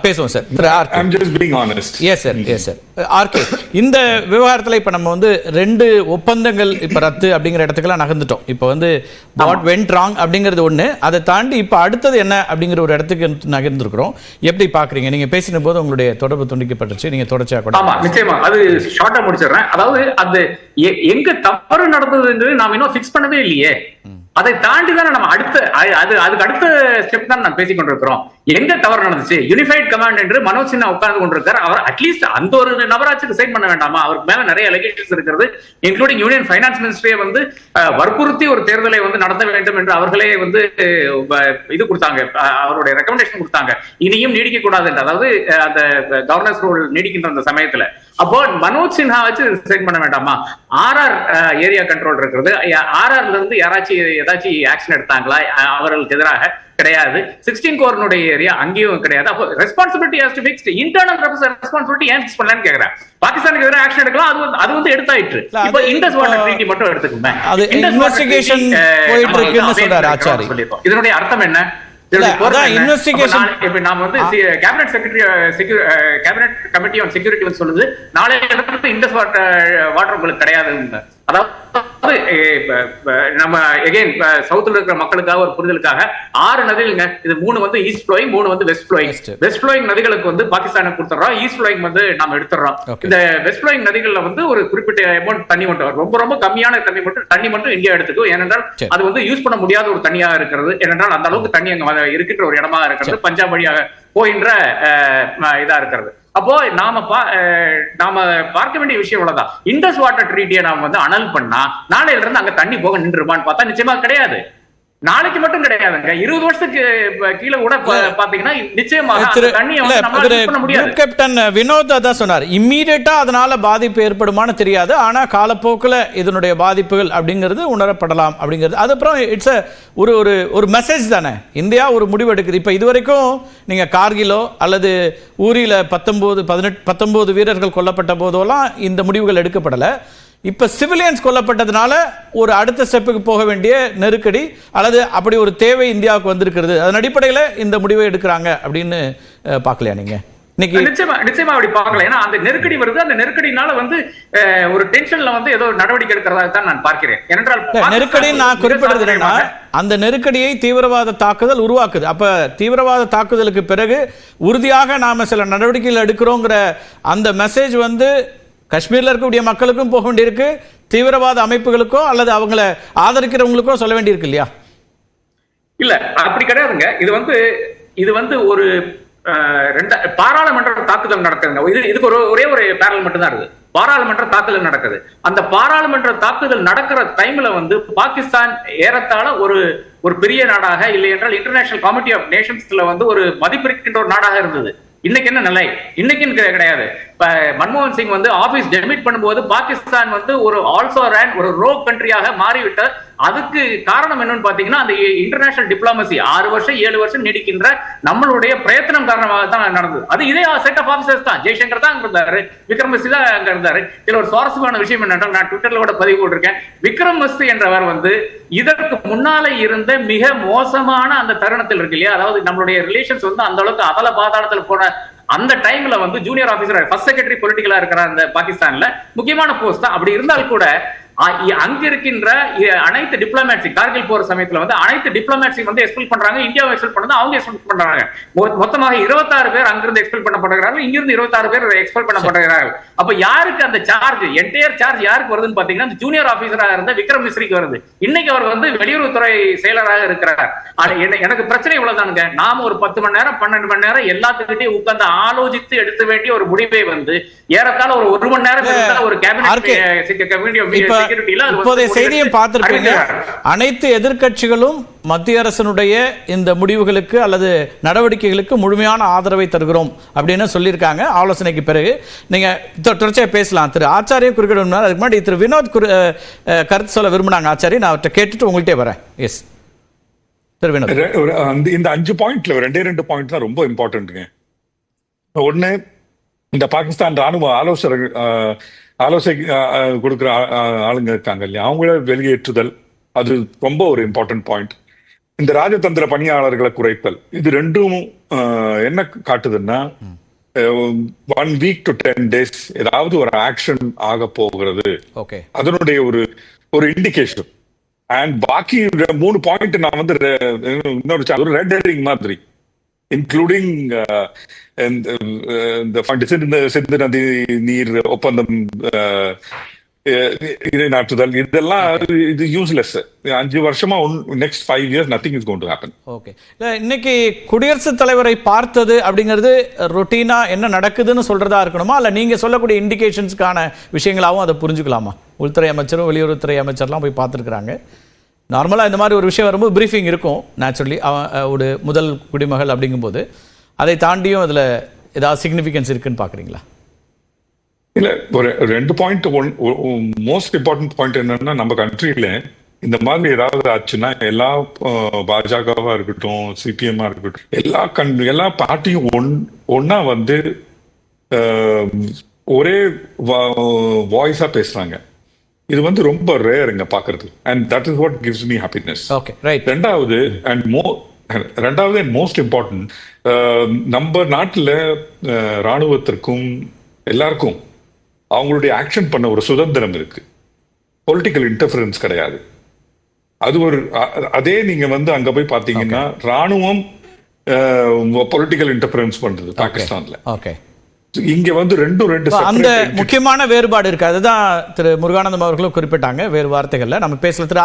பேசுவோம் சார். I'm just being honest. Yes sir, yes sir. RK, இந்த விவகாரத்தில் இப்போ நம்ம வந்து 2 ஒப்பந்தங்கள் இப்போ ரத்து அப்படிங்கிற இடத்துக்கெல்லாம் நகர்ந்துட்டோம். இப்போ வந்து வாட் வென்ட் ராங் அப்படிங்கிறது ஒன்று, அதை தாண்டி இப்போ அடுத்தது என்ன அப்படிங்கிற ஒரு இடத்துக்கு நகர்ந்துருக்கிறோம். எப்படி பார்க்குறீங்க? நீங்கள் பேசின போது உங்களுடைய தொடர்பு துண்டிக்கப்பட்டுச்சு, நீங்கள் தொடர்ச்சியாக கூட. ஆமா, நிச்சயமா அது ஷார்ட்டா முடிச்சிடுறேன். அதாவது அது எங்க தவறு நடந்ததுன்னு நாம இன்னும் ஃபிக்ஸ் பண்ணவே இல்லையே. அதை தாண்டி தானே நம்ம அதுக்கு அடுத்த ஸ்டெப் தான் நம்ம பேசிக் கொண்டிருக்கிறோம். எங்க தவறு நடந்துச்சு? யூனிஃபைட் கமாண்ட் என்று மனோஜ் சின்ஹா உட்கார்ந்து கொண்டிருக்கார். அவர் அட்லீஸ்ட் அந்த ஒரு நபராச்சுக்கு ரிசைன் பண்ண வேண்டாமா? அவருக்கு மேல நிறைய அலிகேஷன்ஸ் இருக்கிறது, இன்க்ளூடிங் யூனியன் ஃபைனான்ஸ் மினிஸ்ட்ரியை வந்து வற்புறுத்தி ஒரு தேர்தலை வந்து நடத்த வேண்டும் என்று அவர்களே வந்து இது கொடுத்தாங்க, அவருடைய ரெக்கமெண்டேஷன் கொடுத்தாங்க. இனியும் நீடிக்க கூடாது என்று, அதாவது அந்த கவர்னன்ஸ் ரூல் நீடிக்கின்ற அந்த சமயத்துல. அப்போ மனோஜ் சின்ஹா வச்சு ரிசைன் பண்ண வேண்டாமா? RR ஏரியா கண்ட்ரோல் இருக்கிறது. RRல இருந்து யாராச்சும் ஏதாச்சும் ஆக்ஷன் எடுத்தாங்களா அவர்களுக்கு எதிராக? கிடையாது. 16 கோர்னுடைய ஏரியா அங்கேயும் கிடையாது. அப்போ responsibility has to fixed. Internal responsibility ஏன் ஃபிக்ஸ் பண்ணலன்னு கேக்குறேன். பாகிஸ்தானுக்கு எதிராக ஆக்ஷன் எடுக்கலாம், அது வந்து எடுத்தாயிற்று. இப்போ இண்டஸ் வாட்டர் ட்ரீட்டி மட்டும் எடுத்துக்கோங்க. இன்வெஸ்டிகேஷன் போயிட்டு இருக்குன்னு சொல்றாரு ஆச்சாரி. இதனுடைய அர்த்தம் என்ன? நாம வந்து கேபினட் கமிட்டி ஆன் செக்யூரிட்டி சொல்லுது நாளைய இடத்துல இண்டஸ் வாட்டர் உங்களுக்கு கிடையாது. அதாவது நம்ம எகைன் சவுத்துல இருக்கிற மக்களுக்காக ஒரு புரிதலுக்காக 6 நதிகளுங்க. இது 3 வந்து ஈஸ்ட் ஃப்ளோயிங், 3 வந்து வெஸ்ட் ஃப்ளோயிங். வெஸ்ட் ஃப்ளோயிங் நதிகளுக்கு வந்து பாகிஸ்தானுக்கு கொடுத்துறோம், ஈஸ்ட் ஃப்ளோயிங் வந்து நாம எடுத்துறோம். இந்த வெஸ்ட் ஃப்ளோயிங் நதிகள்ல வந்து ஒரு குறிப்பிட்ட அமௌண்ட் தண்ணி மட்டும், ரொம்ப ரொம்ப கம்மியான தண்ணி மட்டும் இந்தியா எடுத்துக்கும். ஏனென்றால் அது வந்து யூஸ் பண்ண முடியாத ஒரு தண்ணியா இருக்கிறது. ஏனென்றால் அந்த அளவுக்கு தண்ணி அங்க இருக்கின்ற ஒரு இடமா இருக்கிறது, பஞ்சாப் வழியாக போகின்ற இதா இருக்கிறது. அப்போ நாம பார்க்க வேண்டிய விஷயம் உள்ளதான். இண்டஸ் வாட்டர் ட்ரீட்டியை நாம வந்து அனல் பண்ணா நாளையில இருந்து அங்க தண்ணி போக நின்றுமான்னு பார்த்தா நிச்சயமா கிடையாது. நாளைக்கு மட்டும் கிடையாதுங்க, 20 வருஷத்துக்கு கீழே கூட பாத்தீங்கன்னா நிச்சயமாக கேப்டன் வினோத் அதான் சொன்னார். இம்மீடியட்டா அதனால பாதிப்பு ஏற்படுமான்னு தெரியாது, ஆனா காலப்போக்கில் இதனுடைய பாதிப்புகள் அப்படிங்கிறது உணரப்படலாம் அப்படிங்கிறது. அதுக்கப்புறம் இட்ஸ் ஒரு மெசேஜ் தானே. இந்தியா ஒரு முடிவு எடுக்குது. இப்ப இதுவரைக்கும் நீங்க கார்கிலோ அல்லது ஊரில 19 வீரர்கள் கொல்லப்பட்ட போதெல்லாம் இந்த முடிவுகள் எடுக்கப்படலை. இப்ப சிவிலியன்ஸ் கொல்லப்பட்டதுனால ஒரு அடுத்த ஸ்டெப்புக்கு போக வேண்டிய நெருக்கடி அல்லது அப்படி ஒரு தேவை இந்தியாவுக்கு வந்திருக்கிறது. அதன் அடிப்படையில் இந்த முடிவை எடுக்கிறாங்க அப்படின்னு பார்க்கலையா நீங்க? நிச்சயமா அப்படி பார்க்கல. ஏன்னா அந்த நெருக்கடி வருது, அந்த நெருக்கடினால வந்து ஒரு டென்ஷன்ல வந்து ஏதோ நடவடிக்கை எடுக்கிறதா தான் நான் பார்க்கிறேன். ஏனென்றால் நெருக்கடி நான் குறிப்பிடுறது என்னன்னா, அந்த நெருக்கடியை தீவிரவாத தாக்குதல் உருவாக்குது. அப்ப தீவிரவாத தாக்குதலுக்கு பிறகு உறுதியாக நாம சில நடவடிக்கைகள் எடுக்கிறோங்கிற அந்த மெசேஜ் வந்து காஷ்மீர்ல இருக்கக்கூடிய மக்களுக்கும் போக வேண்டியிருக்கு, தீவிரவாத அமைப்புகளுக்கோ அல்லது அவங்களை ஆதரிக்கிறவங்களுக்கோ சொல்ல வேண்டியிருக்கு இல்லையா? இல்ல அப்படி கிடையாதுங்க. இது வந்து ஒரு பாராளுமன்ற தாக்குதல் நடக்குதுங்க. இதுக்கு ஒரே ஒரு பாராளுமன்றம் தான் இருக்குது. பாராளுமன்ற தாக்குதல் நடக்குது. அந்த பாராளுமன்ற தாக்குதல் நடக்கிற டைம்ல வந்து பாகிஸ்தான் ஏறத்தாழ ஒரு பெரிய நாடாக, இல்லை என்றால் இன்டர்நேஷனல் கமிட்டி ஆஃப் நேஷன்ஸ்ல வந்து ஒரு மதிப்பிருக்கின்ற ஒரு நாடாக இருந்தது. இன்னைக்கு என்ன நிலை? இன்னைக்கு கிடையாது. மன்மோகன் சிங் வந்து ஆபீஸ் டெமிட் பண்ணும்போது பாகிஸ்தான் வந்து ஒரு ஆல்சோ ரேன் ஒரு ரோக் கண்ட்ரியாக மாறிவிட்ட. அதுக்கு காரணம் என்னன்னு பாத்தீங்கன்னா அந்த இன்டர்நேஷனல் டிப்ளமசி 6 வருஷம் 7 வருஷம் நீடிக்கின்ற நம்மளுடைய பிரயத்தனம் காரணமாக தான் நடந்தது. அது இதே செட் ஆஃப் ஆபீசர்ஸ் தான். ஜெய்சங்கர் தான் அங்க இருந்தாரு, விக்ரம் மிஸ்ரி தான் அங்க இருந்தாரு. இதுல ஒரு சுவாரஸ்யமான விஷயம் என்னன்னா, நான் ட்விட்டர்ல கூட பதிவு போட்டிருக்கேன். விக்ரம் மிஸ்ரி என்றவர் வந்து இதற்கு முன்னால இருந்த மிக மோசமான அந்த தருணத்தில் இருக்கு இல்லையா, அதாவது நம்மளுடைய ரிலேஷன்ஸ் வந்து அந்த அளவுக்கு அதல பாதாளத்தில் போன அந்த டைம்ல வந்து ஜூனியர் ஆபீசர், ஃபர்ஸ்ட் செக்ரட்டரி பொலிட்டிக்கலா இருக்கிற அந்த பாகிஸ்தான்ல முக்கியமான போஸ்ட் தான். அப்படி இருந்தால் கூட அங்க இருக்கின்ற அனைத்து டிப்ளமேட்ஸி, கார்கில் போற சமயத்துல வந்து அனைத்து டிப்ளமேட்ஸி வந்து எக்ஸ்பெல் பண்றாங்க, இந்தியாவை எக்ஸ்பெல் பண்ணது அவங்க எக்ஸ்பெல் பண்றாங்க. மொத்தமாக 26 பேர் அங்கிருந்து எக்ஸ்பெல் பண்ணப்படுகிறார்கள், இங்கிருந்து 26 பேர் எக்ஸ்பெல் பண்ணப்படுகிறார்கள். அப்ப யாருக்கு அந்த சார்ஜ், என்டையர் சார்ஜ் யாருக்கு வருதுன்னு பாத்தீங்கன்னா ஜூனியர் ஆபீசராக இருந்த விக்ரம் மிஸ்ரிக்கு வருது. இன்னைக்கு அவர் வந்து வெளியுறவுத்துறை செயலராக இருக்கிறார். எனக்கு பிரச்சனை இவ்வளவுதானுங்க. நாம ஒரு 10 மணி நேரம் 12 மணி நேரம் எல்லாத்துக்கிட்டையும் உட்கார்ந்து ஆலோசித்து எடுக்க வேண்டிய ஒரு முடிவை வந்து ஏறத்தாழ ஒரு 1 மணி நேரம் ஒரு கேபினட் இப்போதைய செய்தியை பார்த்திருப்பீங்க. அனைத்து எதிர்க்கட்சிகளும் மத்திய அரசினுடைய இந்த முடிவுகளுக்கு அல்லது நடவடிக்கைகளுக்கு முழுமையான ஆதரவை தருகிறோம் அப்படின்னு சொல்லியிருக்காங்க. ஆலோசனைக்கு பிறகு நீங்க தொடர்ச்சியாக பேசலாம். திரு ஆச்சாரிய குறுக்கிட, அதுக்கு முன்னாடி திரு வினோத் கருத்து சொல்ல விரும்பினாங்க. ஆச்சாரிய, நான் அவர்கிட்ட கேட்டுட்டு உங்கள்கிட்ட வரேன். எஸ் திரு வினோத். இந்த 5 பாயிண்ட்ல 2 பாயிண்ட் தான் ரொம்ப இம்பார்ட்டன்ட்ங்க. ஒண்ணு, இந்த பாகிஸ்தான் ராணுவ ஆலோசனை கொடுக்குற ஆளுங்க இருக்காங்க இல்லையா, அவங்கள வெளியேற்றுதல், அது ரொம்ப ஒரு இம்பார்ட்டன்ட் பாயிண்ட். இந்த ராஜதந்திர பணியாளர்களை குறைத்தல், இது ரெண்டும் என்ன காட்டுதுன்னா 1 week to 10 days ஏதாவது ஒரு ஆக்ஷன் ஆக போகிறது, ஓகே, அதனுடைய ஒரு இண்டிகேஷன். அண்ட் பாக்கி 3 பாயிண்ட் நான் வந்து இன்னொரு ரெட் ஹெரிங் மாதிரி, இன்க்ளூடிங் இந்த சிந்து நதி நீர் ஒப்பந்தம் இடைநாட்டுதல், இதெல்லாம் இது யூஸ்லெஸ். 5 வருஷமா next 5 years nothing is going to happen. Okay. இன்னைக்கு குடியரசுத் தலைவரை பார்த்தது அப்படிங்கிறது ரொட்டீனா என்ன நடக்குதுன்னு சொல்றதா இருக்கணுமா, இல்ல நீங்க சொல்லக்கூடிய இண்டிகேஷன்ஸ்க்கான விஷயங்களாவும் அதை புரிஞ்சுக்கலாமா? உள்துறை அமைச்சரும் வெளியுறவுத்துறை அமைச்சர்லாம் போய் பார்த்துருக்குறாங்க. நார்மலாக இந்த மாதிரி ஒரு விஷயம் வரும்போது பிரீஃபிங் இருக்கும் நேச்சுரலி, ஒரு முதல் குடிமகள் அப்படிங்கும்போது. அதை தாண்டியும் அதில் ஏதாவது சிக்னிஃபிகன்ஸ் இருக்குன்னு பார்க்குறீங்களா? இல்ல, ஒரு 2 பாயிண்ட். மோஸ்ட் இம்பார்ட்டன்ட் பாயிண்ட் என்னன்னா, நம்ம கண்ட்ரியில இந்த மாதிரி ஏதாவது ஆச்சுன்னா எல்லா பாஜகவா இருக்கட்டும், சிபிஎம்மா இருக்கட்டும், எல்லா பார்ட்டியும் ஒன்னா வந்து ஒரே வாய்ஸா பேசுறாங்க. இது வந்து ரொம்ப ரேருங்க பாக்குறது. And that is what gives me happiness. Okay, right. ரெண்டாவது அண்ட் மோஸ்ட் இம்பார்ட்டன்ட், நம்ம நாட்டுல ராணுவத்திற்கும் எல்லாருக்கும் அவங்களுடைய ஆக்ஷன் பண்ண ஒரு சுதந்திரம் இருக்கு. பொலிட்டிக்கல் இன்டர்ஃபரன்ஸ் கிடையாது. அது அதே நீங்க வந்து அங்க போய் பாத்தீங்கன்னா ராணுவம் பொலிட்டிக்கல் இன்டர்ஃபரன்ஸ் பண்றது பாகிஸ்தான்ல. ஓகே, இங்க வந்து ரெண்டு அந்த முக்கியமான வேறுபாடு இருக்கு. அதுதான் திரு முருகானந்தம் அவர்களும் குறிப்பிட்டாங்க வேறு வார்த்தைகள்ல. நம்ம பேசல திரு